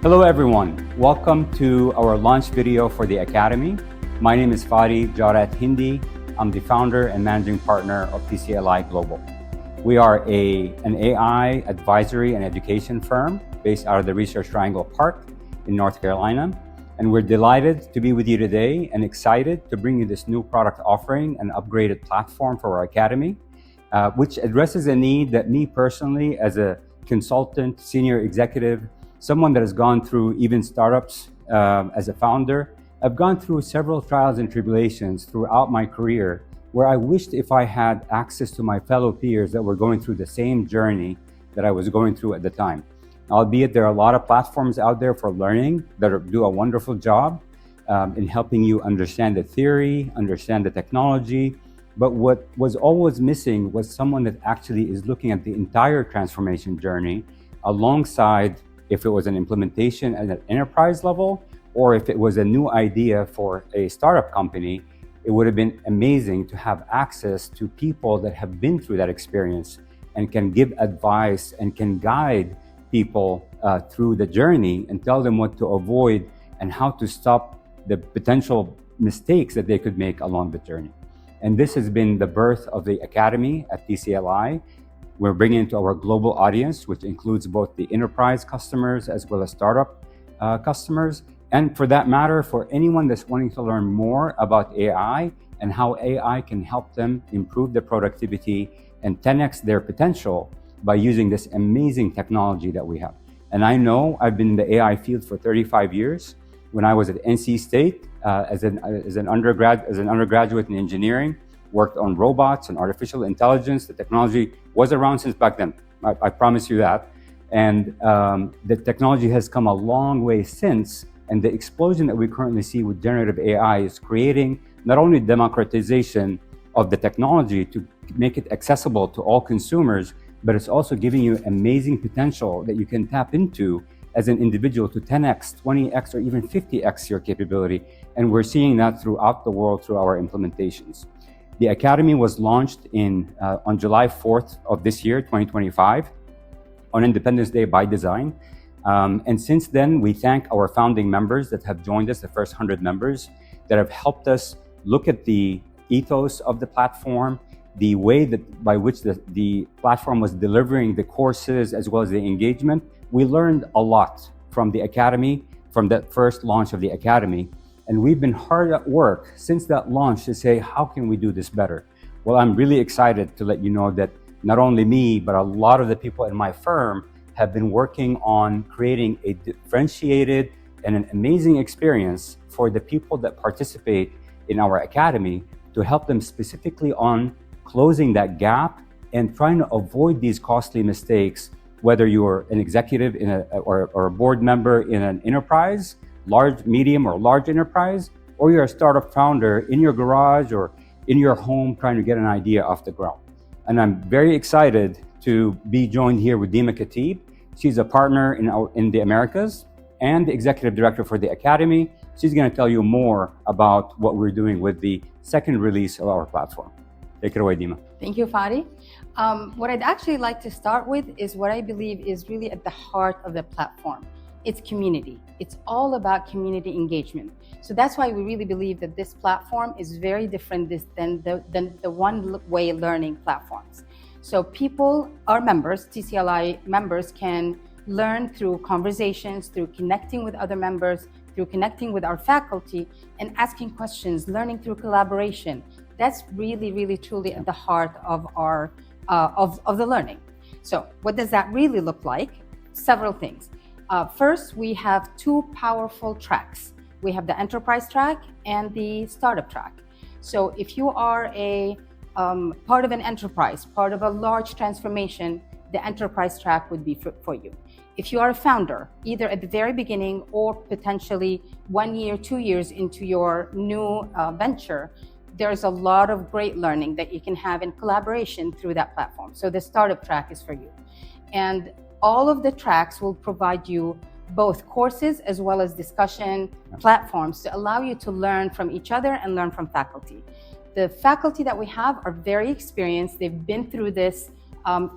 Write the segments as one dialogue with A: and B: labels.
A: Hello everyone, welcome to our launch video for the Academy. My name is Fadi Jarat Hindi. I'm the founder and managing partner of TCLi Global. We are an AI advisory and education firm based out of the Research Triangle Park in North Carolina. And we're delighted to be with you today and excited to bring you this new product offering and upgraded platform for our Academy, which addresses a need that me personally as a consultant, senior executive, someone that has gone through even startups as a founder, I've gone through several trials and tribulations throughout my career where I wished if I had access to my fellow peers that were going through the same journey that I was going through at the time. Albeit there are a lot of platforms out there for learning that do a wonderful job in helping you understand the theory, understand the technology. But what was always missing was someone that actually is looking at the entire transformation journey alongside if it was an implementation at an enterprise level, or if it was a new idea for a startup company. It would have been amazing to have access to people that have been through that experience and can give advice and can guide people through the journey and tell them what to avoid and how to stop the potential mistakes that they could make along the journey. And this has been the birth of the Academy at TCLi. We're bringing it to our global audience, which includes both the enterprise customers as well as startup customers. And for that matter, for anyone that's wanting to learn more about AI and how AI can help them improve their productivity and 10x their potential by using this amazing technology that we have. And I know I've been in the AI field for 35 years. When I was at NC State as an undergraduate in engineering, worked on robots and artificial intelligence. The technology was around since back then, I promise you that. And the technology has come a long way since, and the explosion that we currently see with generative AI is creating not only democratization of the technology to make it accessible to all consumers, but it's also giving you amazing potential that you can tap into as an individual to 10x, 20x, or even 50x your capability. And we're seeing that throughout the world through our implementations. The Academy was launched on July 4th of this year, 2025, on Independence Day by design. And since then, we thank our founding members that have joined us, the first 100 members, that have helped us look at the ethos of the platform, the way by which the platform was delivering the courses as well as the engagement. We learned a lot from the Academy, from that first launch of the Academy. And we've been hard at work since that launch to say, how can we do this better? Well, I'm really excited to let you know that not only me, but a lot of the people in my firm have been working on creating a differentiated and an amazing experience for the people that participate in our Academy to help them specifically on closing that gap and trying to avoid these costly mistakes, whether you're an executive or a board member in an enterprise, large, medium, or large enterprise, or you're a startup founder in your garage or in your home trying to get an idea off the ground. And I'm very excited to be joined here with Dima Khatib. She's a partner in the Americas and the executive director for the Academy. She's going to tell you more about what we're doing with the second release of our platform. Take it away, Dima.
B: Thank you, Fadi. What I'd actually like to start with is what I believe is really at the heart of the platform. It's community. It's all about community engagement. So that's why we really believe that this platform is very different than the one-way learning platforms. So people, our members, TCLi members, can learn through conversations, through connecting with other members, through connecting with our faculty and asking questions, learning through collaboration. That's really, really, truly at the heart of our of the learning. So what does that really look like? Several things. First, we have two powerful tracks. We have the enterprise track and the startup track. So if you are a part of an enterprise, part of a large transformation, the enterprise track would be for you. If you are a founder, either at the very beginning or potentially 1 year, 2 years into your new venture, there's a lot of great learning that you can have in collaboration through that platform. So the startup track is for you. And all of the tracks will provide you both courses as well as discussion platforms to allow you to learn from each other and learn from faculty. The faculty that we have are very experienced. They've been through this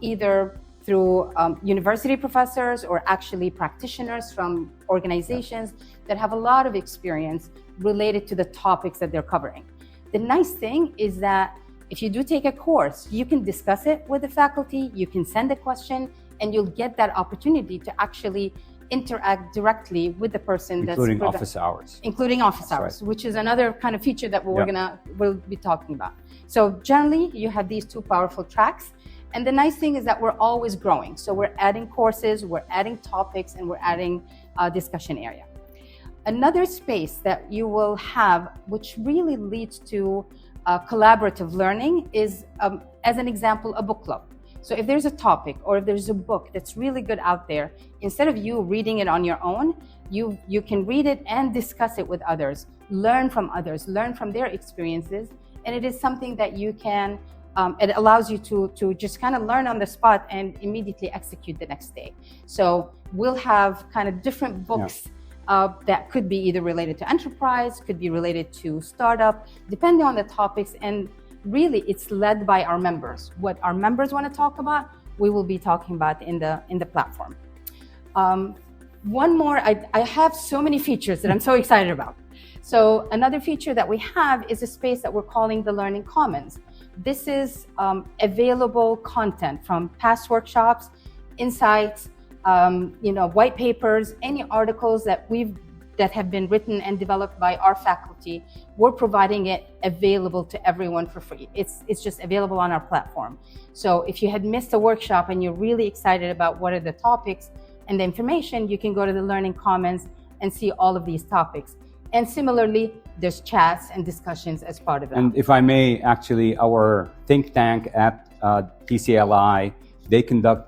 B: either through university professors or actually practitioners from organizations that have a lot of experience related to the topics that they're covering. The nice thing is that if you do take a course, you can discuss it with the faculty, you can send a question, and you'll get that opportunity to actually interact directly with the person
A: including office hours.
B: Including office hours, which is another kind of feature that we'll be talking about. So generally, you have these two powerful tracks. And the nice thing is that we're always growing. So we're adding courses, we're adding topics, and we're adding a discussion area. Another space that you will have, which really leads to collaborative learning, is, as an example, a book club. So if there's a topic or if there's a book that's really good out there, instead of you reading it on your own, you can read it and discuss it with others, learn from others, learn from their experiences. And it is something that you can, it allows you to just kind of learn on the spot and immediately execute the next day. So we'll have kind of different books that could be either related to enterprise, could be related to startup, depending on the topics. And really, it's led by our members. What our members want to talk about, we will be talking about in the platform. One more, I have so many features that I'm so excited about. So another feature that we have is a space that we're calling the Learning Commons. This is available content from past workshops, insights, white papers, any articles that have been written and developed by our faculty. We're providing it available to everyone for free. It's just available on our platform. So if you had missed a workshop and you're really excited about what are the topics and the information, you can go to the Learning Commons and see all of these topics. And similarly, there's chats and discussions as part of that.
A: And if I may, actually, our think tank at TCLi,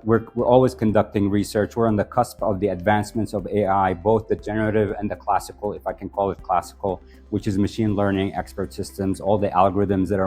A: we're always conducting research. We're on the cusp of the advancements of AI, both the generative and the classical, if I can call it classical, which is machine learning, expert systems, all the algorithms that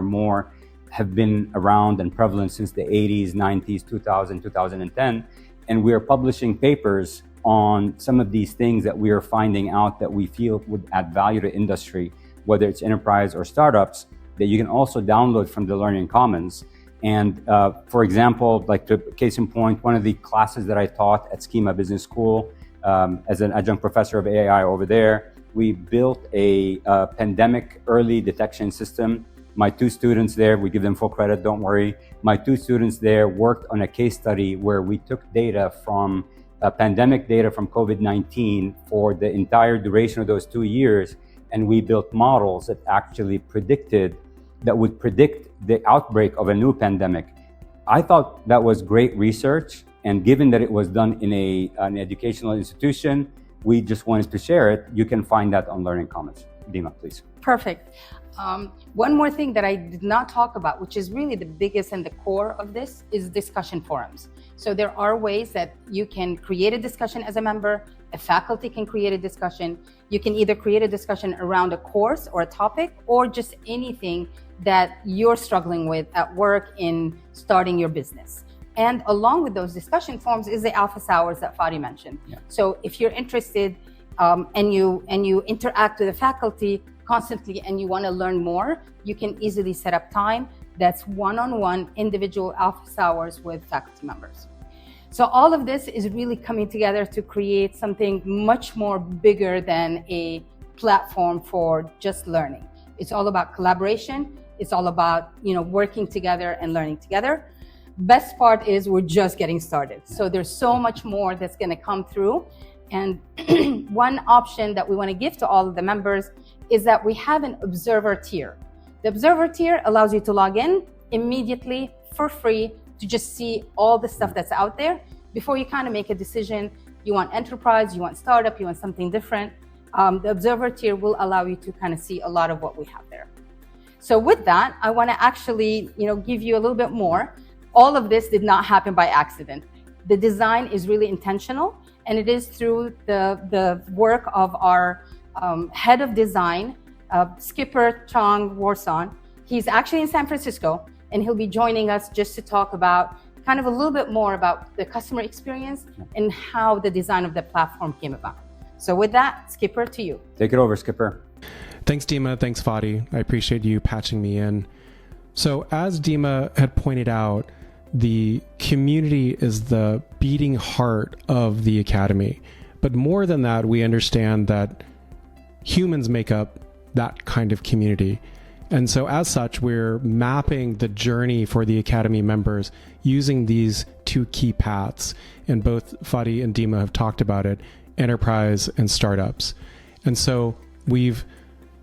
A: have been around and prevalent since the 80s, 90s, 2000, 2010. And we are publishing papers on some of these things that we are finding out that we feel would add value to industry, whether it's enterprise or startups, that you can also download from the Learning Commons. And for example, like to case in point, one of the classes that I taught at Schema Business School as an adjunct professor of AI over there, we built a pandemic early detection system. My two students there, we give them full credit, don't worry. My two students there worked on a case study where we took data from pandemic data from COVID-19 for the entire duration of those 2 years. And we built models that actually would predict the outbreak of a new pandemic. I thought that was great research. And given that it was done in an educational institution, we just wanted to share it. You can find that on Learning Commons. Dima, please.
B: Perfect. One more thing that I did not talk about, which is really the biggest and the core of this, is discussion forums. So there are ways that you can create a discussion as a member, a faculty can create a discussion. You can either create a discussion around a course or a topic, or just anything that you're struggling with at work in starting your business. And along with those discussion forums is the office hours that Fadi mentioned. Yeah. So if you're interested and you interact with the faculty constantly and you want to learn more, you can easily set up time that's one-on-one individual office hours with faculty members. So all of this is really coming together to create something much more bigger than a platform for just learning. It's all about collaboration. It's all about, working together and learning together. Best part is we're just getting started. So there's so much more that's going to come through. And one option that we want to give to all of the members is that we have an observer tier. The observer tier allows you to log in immediately for free to just see all the stuff that's out there before you kind of make a decision. You want enterprise, you want startup, you want something different. The observer tier will allow you to kind of see a lot of what we have there. So with that, I want to actually, give you a little bit more. All of this did not happen by accident. The design is really intentional, and it is through the work of our head of design, Skipper Chong Warson. He's actually in San Francisco, and he'll be joining us just to talk about kind of a little bit more about the customer experience and how the design of the platform came about. So with that, Skipper, to you.
A: Take it over, Skipper.
C: Thanks, Dima. Thanks, Fadi. I appreciate you patching me in. So as Dima had pointed out, the community is the beating heart of the Academy. But more than that, we understand that humans make up that kind of community. And so as such, we're mapping the journey for the Academy members using these two key paths. And both Fadi and Dima have talked about it, enterprise and startups. And so we've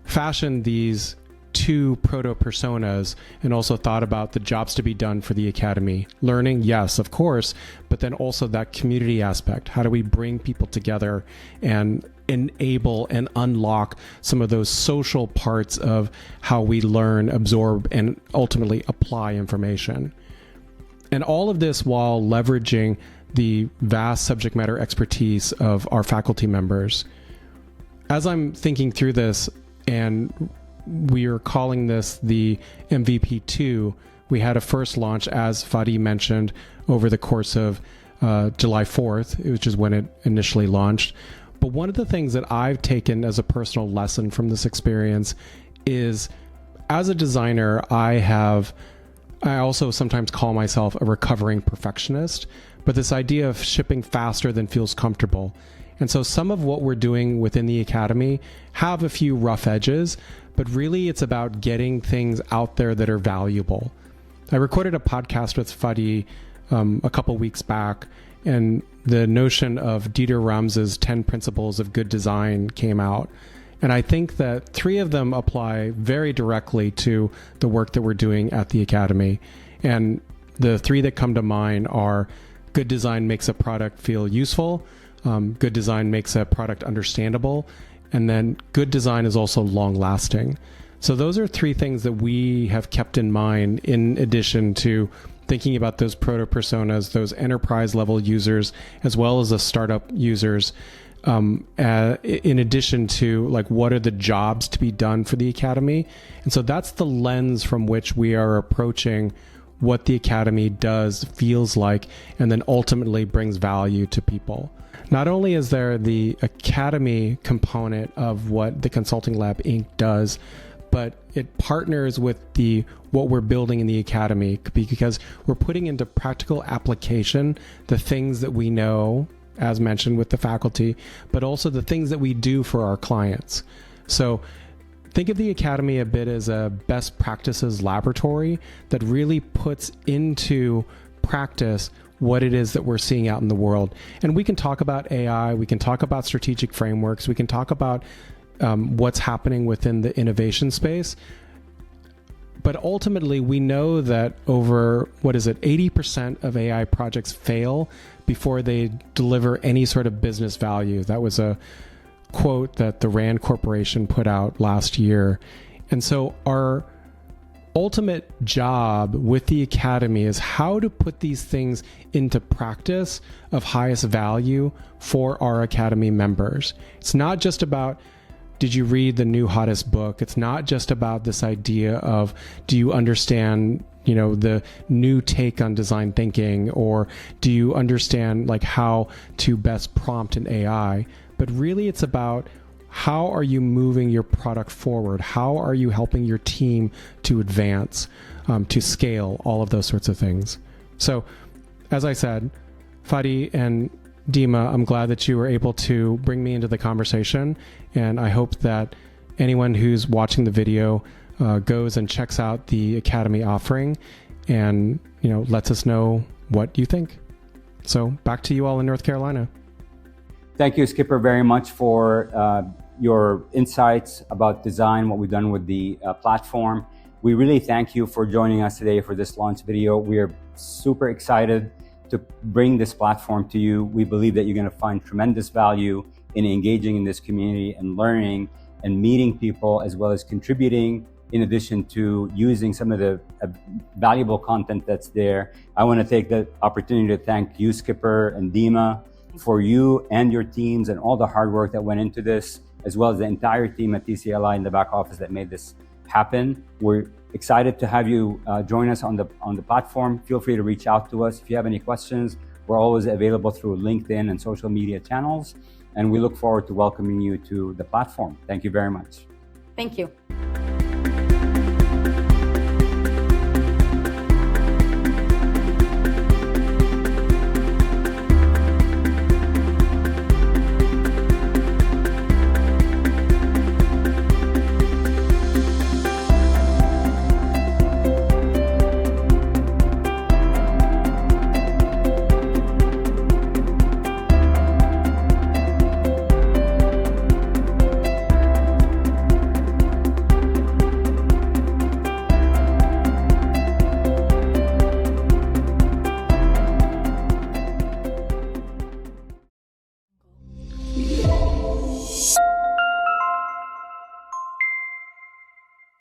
C: fashioned these two proto-personas and also thought about the jobs to be done for the Academy. Learning, yes, of course, but then also that community aspect. How do we bring people together and enable and unlock some of those social parts of how we learn, absorb, and ultimately apply information? And all of this while leveraging the vast subject matter expertise of our faculty members. As I'm thinking through this, and we are calling this the MVP2, we had a first launch, as Fadi mentioned, over the course of July 4th, which is when it initially launched. But one of the things that I've taken as a personal lesson from this experience is, as a designer, I also sometimes call myself a recovering perfectionist, but this idea of shipping faster than feels comfortable. And so some of what we're doing within the Academy have a few rough edges, but really it's about getting things out there that are valuable. I recorded a podcast with Fadi a couple weeks back, and the notion of Dieter Rams's 10 principles of good design came out. And I think that 3 of them apply very directly to the work that we're doing at the Academy. And the 3 that come to mind are: good design makes a product feel useful, good design makes a product understandable, and then good design is also long lasting. So those are 3 things that we have kept in mind, in addition to thinking about those proto-personas, those enterprise level users, as well as the startup users, in addition to like, what are the jobs to be done for the Academy? And so that's the lens from which we are approaching what the Academy does, feels like, and then ultimately brings value to people. Not only is there the Academy component of what the Consulting Lab Inc. does, but it partners with what we're building in the Academy, because we're putting into practical application the things that we know, as mentioned with the faculty, but also the things that we do for our clients. So think of the Academy a bit as a best practices laboratory that really puts into practice what it is that we're seeing out in the world. And we can talk about AI, we can talk about strategic frameworks, we can talk about what's happening within the innovation space. But ultimately, we know that over, 80% of AI projects fail before they deliver any sort of business value. That was a quote that the Rand Corporation put out last year. And so our ultimate job with the Academy is how to put these things into practice of highest value for our Academy members. It's not just about, did you read the new hottest book? It's not just about this idea of, do you understand, the new take on design thinking, or do you understand like how to best prompt an AI? But really it's about, how are you moving your product forward? How are you helping your team to advance, to scale, all of those sorts of things? So, as I said, Fadi and Dima, I'm glad that you were able to bring me into the conversation, and I hope that anyone who's watching the video goes and checks out the Academy offering and lets us know what you think. So back to you all in North Carolina.
A: Thank you, Skipper, very much for your insights about design, what we've done with the platform. We really thank you for joining us today for this launch video. We are super excited to bring this platform to you. We believe that you're going to find tremendous value in engaging in this community and learning and meeting people, as well as contributing, in addition to using some of the valuable content that's there. I want to take the opportunity to thank you, Skipper and Dima, for you and your teams and all the hard work that went into this, as well as the entire team at TCLi in the back office that made this happen. We're excited to have you join us on the platform. Feel free to reach out to us if you have any questions. We're always available through LinkedIn and social media channels, and we look forward to welcoming you to the platform. Thank you very much.
B: Thank you.